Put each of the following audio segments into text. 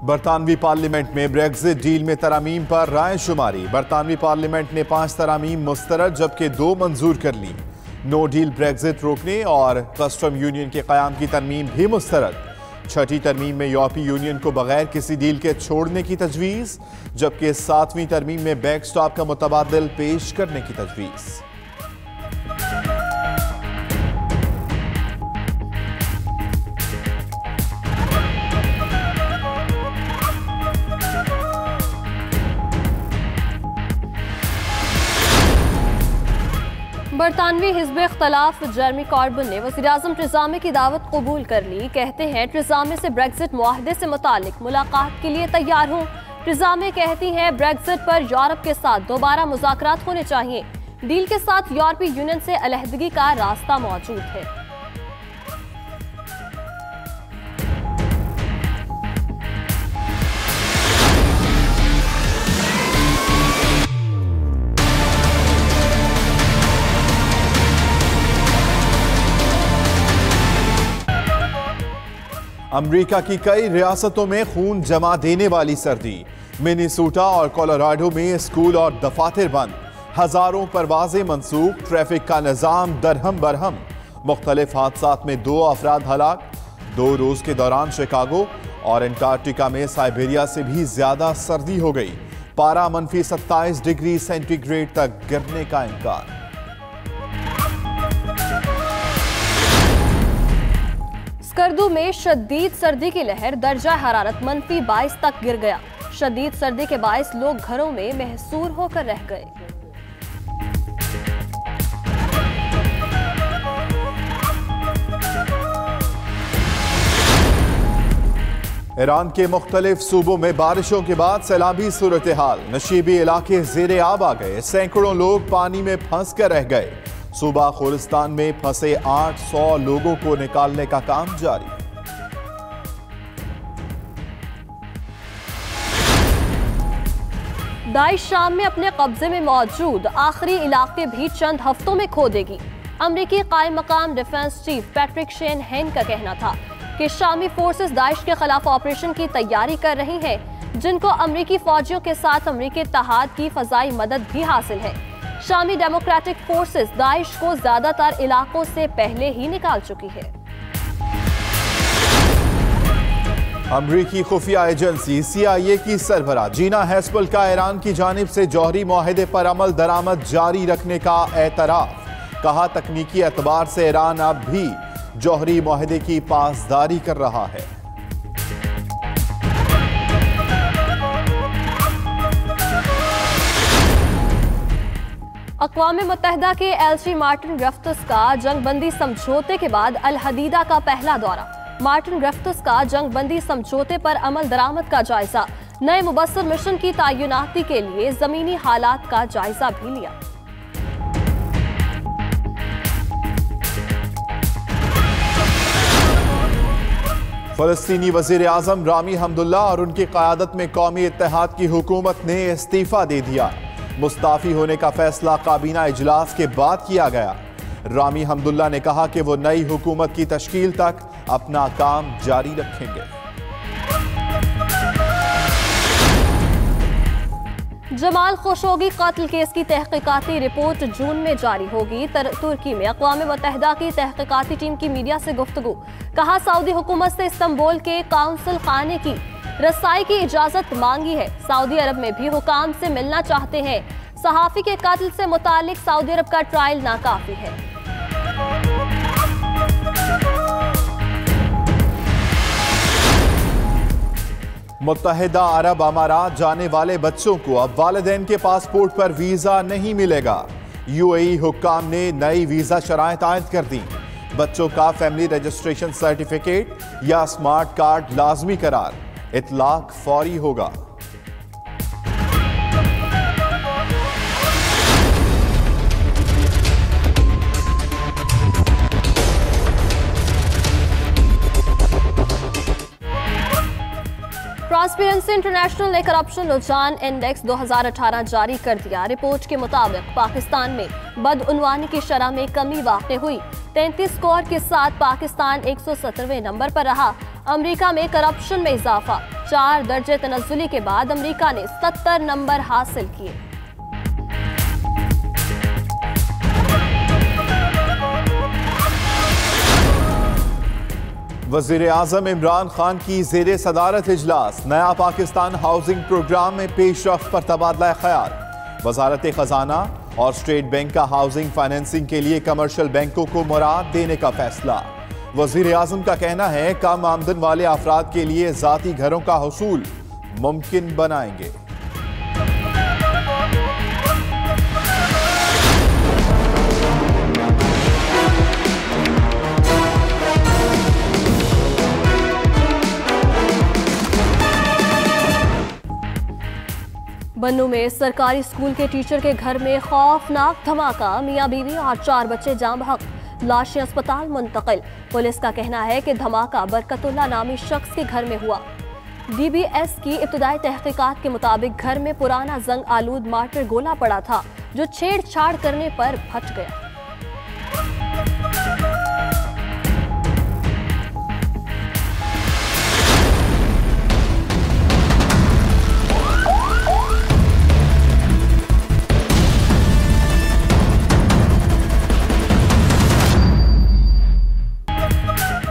बरतानवी parliament में Brexit deal में तरामीम पर राय शुमारी। बरतानवी पार्लियामेंट ने 5 तरामीम मुस्तरद जबकि 2 मंजूर कर ली। नो डील ब्रेक्जिट रोकने और कस्टम यूनियन के क़याम की तरमीम भी मुस्तरद। छठी तरमीम में यूरोपीय यूनियन को बगैर किसी डील के छोड़ने की तजवीज़, जबकि 7वीं तरमीम में बैकस्टॉप का मुतबादिल पेश करने की तजवीज़। बरतानवी हिज़्ब इख्तलाफ जेरेमी कॉर्बिन ने वज़ीर-ए-आज़म टेरेसा मे की दावत कबूल कर ली। कहते हैं टेरेसा मे से ब्रेक्जिट मुआहदे से मुतालिक मुलाकात के लिए तैयार हूँ। टेरेसा मे कहती हैं ब्रेक्जिट पर यूरोप के साथ दोबारा मुज़ाकरात होने चाहिए। डील के साथ यूरोपीय यूनियन से अलहदगी का रास्ता मौजूद है। अमेरिका की कई रियासतों में खून जमा देने वाली सर्दी। मिनीसोटा और कोलोराडो में स्कूल और दफातर बंद। हजारों परवाजें मंसूख। ट्रैफिक का निजाम दरहम बरहम। मुख्तलिफ हादसात में 2 अफराद हलाक। 2 रोज के दौरान शिकागो और अंटार्कटिका में साइबेरिया से भी ज्यादा सर्दी हो गई। पारा -27 डिग्री सेंटीग्रेड तक गिरने का इम्कान। स्कर्दू में शदीद सर्दी की लहर दर्जा हरारत -22 तक गिर गया। शदीद सर्दी के बायस लोग घरों में महसूर होकर रह गए। ईरान के मुख्तलिफ सूबों में बारिशों के बाद सैलाबी सूरत हाल। नशीबी इलाके ज़ेरे आब आ गए। सैकड़ों लोग पानी में फंस कर रह गए। सूबा खुलिस्तान में फंसे 800 लोगों को निकालने का काम जारी। दाइश शाम में अपने कब्जे में मौजूद आखिरी इलाके भी चंद हफ्तों में खो देगी। अमरीकी कायम मकाम डिफेंस चीफ पैट्रिक शेनहेन का कहना था कि शामी फोर्सेस दाइश के खिलाफ ऑपरेशन की तैयारी कर रही हैं, जिनको अमरीकी फौजियों के साथ अमरीकी इत्तेहाद की फजाई मदद भी हासिल है। शामी डेमोक्रेटिक फोर्सेस दाइश को ज्यादातर इलाकों से पहले ही निकाल चुकी है। अमरीकी खुफिया एजेंसी CIA की सरबराह जीना हैस्पल का ईरान की जानिब से जौहरी मुआहदे पर अमल दरामद जारी रखने का एतराफ। कहा तकनीकी एतबार से ईरान अब भी जौहरी मुआहदे की पासदारी कर रहा है। अक़वाम मुत्तहिदा के एल्ची मार्टिन ग्रिफ्टिस का जंगबंदी समझौते के बाद अल हदीदा का पहला दौरा। मार्टिन ग्रिफ्टिस का जंगबंदी समझौते पर अमल दरामद का जायजा। नए मुबस्सर मिशन की तैनाती के लिए जमीनी हालात का जायजा भी लिया। फलस्तीनी वजीर आजम रामी हमदुल्ला और उनकी क़यादत में कौमी इत्तेहाद की हुकूमत ने इस्तीफा दे दिया। मुस्ताफी होने का फैसला काबीना इजलास के बाद किया गया। रामी हमदुल्ला ने कहा कि वो नई हुकूमत की तश्कील तक अपना काम जारी रखेंगे। जमाल खशोगी कत्ल केस की तहकीकाती रिपोर्ट जून में जारी होगी। तुर्की में अक़वाम मुत्तहिदा की तहकीकाती टीम की मीडिया से गुफ्तगू। कहा सऊदी हुकूमत से इस्तांबुल के काउंसिल खाने की रसाई की इजाजत मांगी है। सऊदी अरब में भी हुकाम से मिलना चाहते हैं। सहाफ़ी के कत्ल से मुतालिक सऊदी अरब का ट्रायल नाकाफी है। मुत्तहिदा अरब अमारात जाने वाले बच्चों को अब वालिदैन के पासपोर्ट पर वीजा नहीं मिलेगा। UAE हुक्काम ने नई वीजा शराइत आयद कर दी। बच्चों का फैमिली रजिस्ट्रेशन सर्टिफिकेट या स्मार्ट कार्ड लाजमी करार। इतलाक फौरी होगा। ट्रांसपेरेंसी इंटरनेशनल ने करप्शन रुझान इंडेक्स 2018 जारी कर दिया। रिपोर्ट के मुताबिक पाकिस्तान में बदउनवानी की शरह में कमी वाक़ई हुई। 33 स्कोर के साथ पाकिस्तान 117वें नंबर पर रहा। अमेरिका में करप्शन में इजाफा। 4 दर्जे तनज़्ज़ुली के बाद अमेरिका ने 70 नंबर हासिल किए। वज़ीर-ए-आज़म इमरान खान की ज़ेरे सदारत इजलास, नया पाकिस्तान हाउसिंग प्रोग्राम में पेशरफ्त पर तबादला ख्याल। वजारत खजाना और स्टेट बैंक का हाउसिंग फाइनेंसिंग के लिए कमर्शियल बैंकों को मुराद देने का फैसला। वज़ीर-ए-आज़म का कहना है कम आमदन वाले अफराद के लिए ज़ाती घरों का हुसूल मुमकिन बनाएंगे। बन्नू में सरकारी स्कूल के टीचर के घर में खौफनाक धमाका, मियां बीवी और 4 बच्चे जान बहक, लाशें अस्पताल मुंतकिल। पुलिस का कहना है कि धमाका बरकतुल्ला नामी शख्स के घर में हुआ। DBS की इब्तदाई तहकीकात के मुताबिक घर में पुराना जंग आलूद मार्टर गोला पड़ा था जो छेड़छाड़ करने पर फट गया।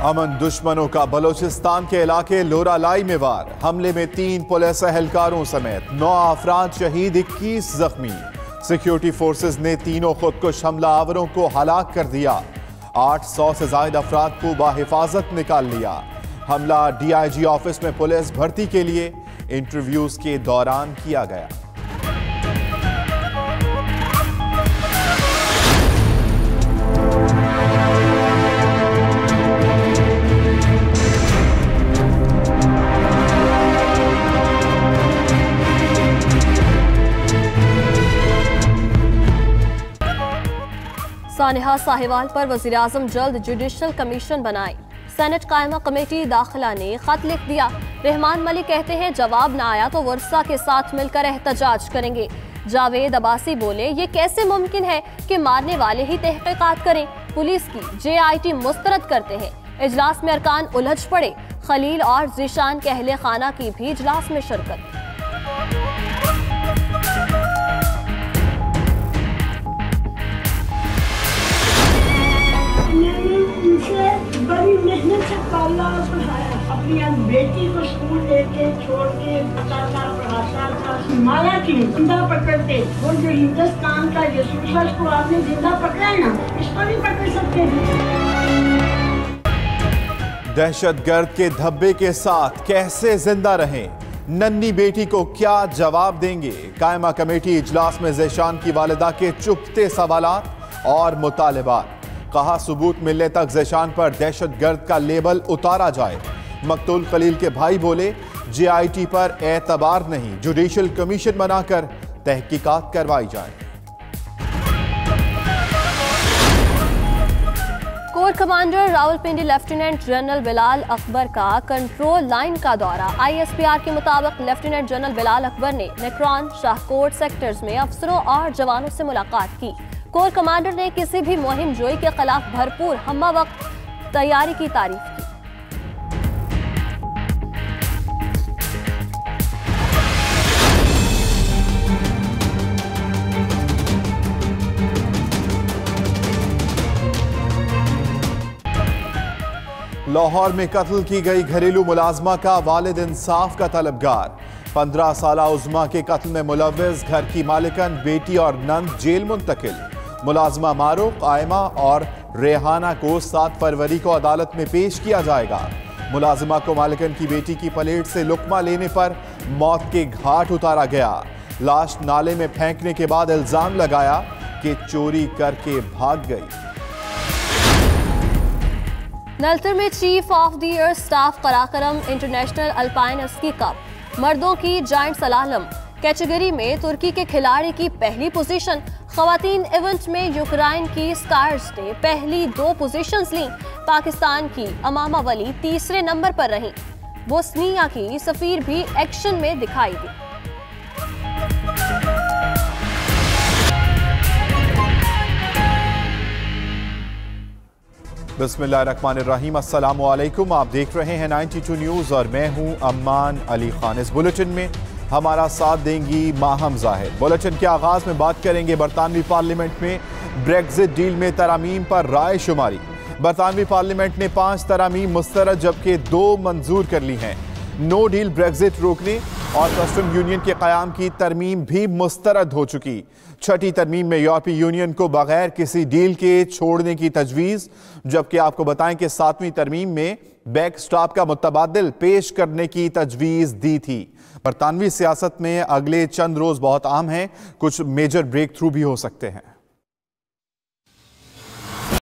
अमन दुश्मनों का बलोचिस्तान के इलाके लोरालाई में वार, हमले में 3 पुलिस एहलकारों समेत 9 अफराद शहीद, 21 जख्मी। सिक्योरिटी फोर्सेस ने तीनों खुदकुश हमलावरों को हलाक कर दिया। 800 से ज्यादा अफराद को बाहिफाजत निकाल लिया। हमला DIG ऑफिस में पुलिस भर्ती के लिए इंटरव्यूज के दौरान किया गया। सानिहा साहिवाल पर वज़ीर-ए-आज़म जल्द जुडिशल कमीशन बनाए। सेनेट कायमा कमेटी दाखिला ने खत लिख दिया। रहमान मलिक कहते हैं जवाब ना आया तो वर्सा के साथ मिलकर एहतजाज करेंगे। जावेद अब्बासी बोले ये कैसे मुमकिन है कि मारने वाले ही तहकीकात करें। पुलिस की JIT मुस्तरद करते हैं। इजलास में अरकान उलझ पड़े। खलील और ज़ीशान के अहले खाना की भी इजलास में शिरकत। बड़ी मेहनत से पाला और पढ़ाया, अपनी बेटी को स्कूल लेके छोड़ के पढ़ाता था। माला की जिंदा पकड़ते, वो जो हिंदुस्तान का जासूस को आपने जिंदा पकड़ा है ना, इसको नहीं पकड़ सकते। दहशतगर्द के धब्बे के साथ कैसे जिंदा रहें, नन्ही बेटी को क्या जवाब देंगे। कायमा कमेटी इजलास में ज़ीशान की वालिदा के चुभते सवालात और मुतालिबात। कहा सबूत मिलने तक ज़ीशान पर दहशतगर्द का लेबल उतारा जाए। मकतूल खलील के भाई बोले JIT पर एतबार नहीं, जुडिशल कमीशन बनाकर तहकीकात करवाई जाए। Core commander Rawalpindi lieutenant general Bilal Akbar का कंट्रोल लाइन का दौरा। ISPR के मुताबिक लेफ्टिनेंट जनरल बिलाल अकबर ने नेक्रान, शाहकोट सेक्टर्स में अफसरों और जवानों से मुलाकात की। कोर कमांडर ने किसी भी मुहिम जोई के खिलाफ भरपूर हम्मा वक्त तैयारी की तारीफ की। लाहौर में कत्ल की गई घरेलू मुलाजमा का वालिद इंसाफ का तलबगार। 15 साला उज़मा के कत्ल में मुलव्विस घर की मालिकन, बेटी और नंद जेल मुंतकिल। मुलाजमा मारूफ, आयमा और रेहाना को 7 फरवरी को अदालत में पेश किया जाएगा। मुलाजिमा को मालिकन की बेटी की प्लेट से लुकमा लेने पर मौत के घाट उतारा गया। लाश नाले में फेंकने के बाद इल्जाम लगाया कि चोरी करके भाग गई। नलतर में chief of the year staff Karakoram international alpine ski cup मर्दों की जायंट सलालम कैटेगरी में तुर्की के खिलाड़ी की पहली पोजीशन। खवातीन इवेंट में यूक्रेन की स्टार्स ने पहली 2 पोजीशंस ली। पाकिस्तान की अमामा वली तीसरे नंबर पर रहीं। बोस्निया की सफीर भी एक्शन में दिखाई दी। बिस्मिल्लाहिर्रहमानिर्रहीम, अस्सलामु अलैकुम। आप देख रहे हैं 92 न्यूज़ और मैं हूं अम्मान अली खान। इस बुलेटिन में हमारा साथ देंगी माहम जाहिद। बुलेटिन के आगाज में बात करेंगे बरतानवी पार्लियामेंट में ब्रेक्जिट डील में तरामीम पर राय शुमारी। बरतानवी पार्लियामेंट ने 5 तरामीम मुस्तरद जबकि 2 मंजूर कर ली हैं। नो डील ब्रेक्जिट रोकने और कस्टम यूनियन के क़याम की तरमीम भी मुस्तरद हो चुकी। छठी तरमीम में यूरोपीय यूनियन को बगैर किसी डील के छोड़ने की तजवीज़, जबकि आपको बताएं कि 7वीं तरमीम में बैक स्टॉप का मुतबादिल पेश करने की तजवीज़ दी थी। बरतानवी सियासत में अगले चंद रोज़ बहुत अहम हैं, कुछ मेजर ब्रेक थ्रू भी हो सकते हैं।